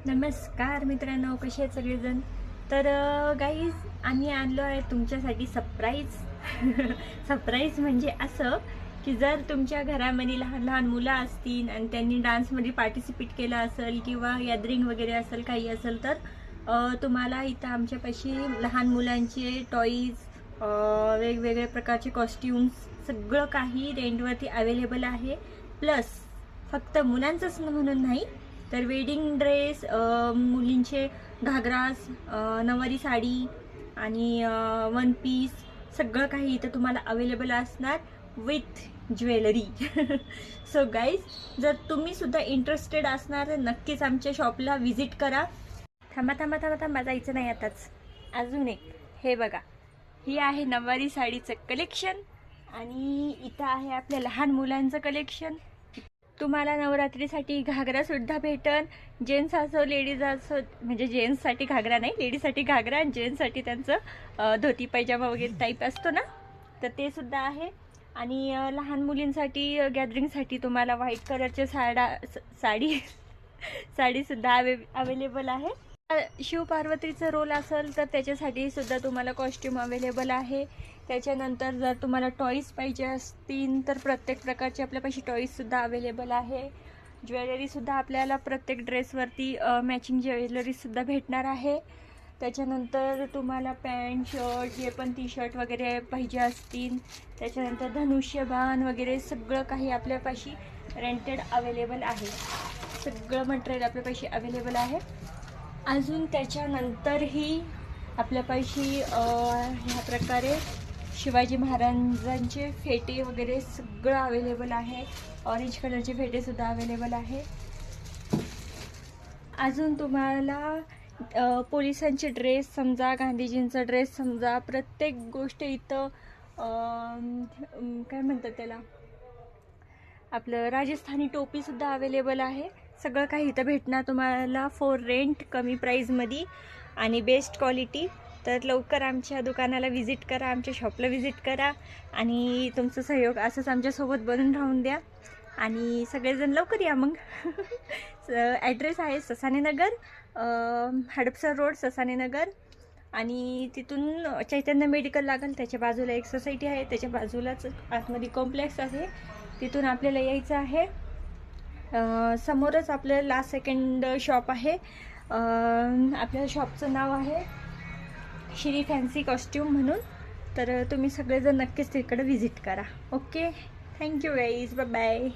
नमस्कार मित्रांनो, कसे आहेत सगळेजण. तर गाईज, आम्ही आणलो आहे तुमच्यासाठी सरप्राईज. सरप्राईज म्हणजे असं की जर तुमच्या घरामध्ये लहान लहान मुलं असतील आणि त्यांनी डान्समध्ये पार्टिसिपेट केलं असेल किंवा गॅदरिंग वगैरे असेल, काही असेल, तर तुम्हाला इथं आमच्यापाशी लहान मुलांचे टॉईज, वेगवेगळ्या प्रकारचे कॉस्ट्युम्स, सगळं काही रेंटवरती अवेलेबल आहे. प्लस फक्त मुलांचंच म्हणून नाही, तर वेडिंग ड्रेस, मुलींचे घागरास, नवारी साडी आणि वन पीस, सगळं काही इथं तुम्हाला अवेलेबल असणार विथ ज्वेलरी. सो गाईज, जर तुम्ही सुद्धा इंटरेस्टेड असणार तर नक्कीच आमच्या शॉपला व्हिजिट करा. थांबा थांबा थांबा थांबा, जायचं नाही आताच. अजून एक, हे बघा, ही आहे नवारी साडीचं कलेक्शन आणि इथं आहे आपल्या लहान मुलांचं कलेक्शन. तुम्हाला नवरात्रीसाठी घागरा सुद्धा भेटन. जेंट्स असो लेडीज असो, म्हणजे जेंट्ससाठी घागरा नाही, लेडीजसाठी घागरा, आणि जेंट्ससाठी त्यांचं धोती पैजामा वगैरे टाईप असतो ना, तर ते सुद्धा आहे. आणि लहान मुलींसाठी गॅदरिंगसाठी तुम्हाला व्हाईट कलरचे साडीसुद्धा अवेलेबल आहे. शिवपार्वतीचं रोल असेल तर त्याच्यासाठी सुद्धा तुम्हाला कॉस्ट्यूम अवेलेबल आहे. त्याच्यानंतर जर तुम्हाला टॉईज पाहिजे असतील तर प्रत्येक प्रकारचे आपल्यापाशी टॉईजसुद्धा अवेलेबल आहे. ज्वेलरीसुद्धा आपल्याला प्रत्येक ड्रेसवरती मॅचिंग ज्वेलरीसुद्धा भेटणार आहे. त्याच्यानंतर तुम्हाला पॅन्ट शर्ट, जे पण टी शर्ट वगैरे पाहिजे असतील, त्याच्यानंतर धनुष्यबाण वगैरे सगळं काही आपल्यापाशी रेंटेड अवेलेबल आहे. सगळं मटेरियल आपल्यापाशी अवेलेबल आहे. अजून त्याच्यानंतरही आपल्यापाशी ह्या प्रकारे शिवाजी महाराजांचे फेटे वगैरे सगळं अवेलेबल आहे. ऑरेंज कलरचे फेटेसुद्धा अवेलेबल आहे. अजून तुम्हाला पोलिसांचे ड्रेस समजा, गांधीजींचा ड्रेस समजा, प्रत्येक गोष्ट इथं काय म्हणतात त्याला, आपलं राजस्थानी टोपीसुद्धा अवेलेबल आहे. सगळं काही इथं भेटणार तुम्हाला फॉर रेंट, कमी प्राईजमध्ये आणि बेस्ट क्वालिटी. तर लवकर आमच्या दुकानाला व्हिजिट करा, आमच्या शॉपला व्हिजिट करा आणि तुमचं सहयोग असंच आमच्यासोबत बनून राहून द्या. आणि सगळेजण लवकर या मग. ॲड्रेस आहे ससानेनगर, हडपसर रोड, ससानेनगर. आणि तिथून चैतन्य मेडिकल लागेल, त्याच्या बाजूला एक सोसायटी आहे, त्याच्या बाजूलाच आतमध्ये कॉम्प्लेक्स आहे, तिथून आपल्याला यायचं आहे. समोरच आपलं लास्ट सेकंड शॉप आहे. आपल्या शॉपचं नाव आहे श्री फॅन्सी कॉस्ट्यूम म्हणून. तर तुम्ही सगळेजण नक्कीच तिकडे व्हिजिट करा. Okay, thank you guys, bye bye.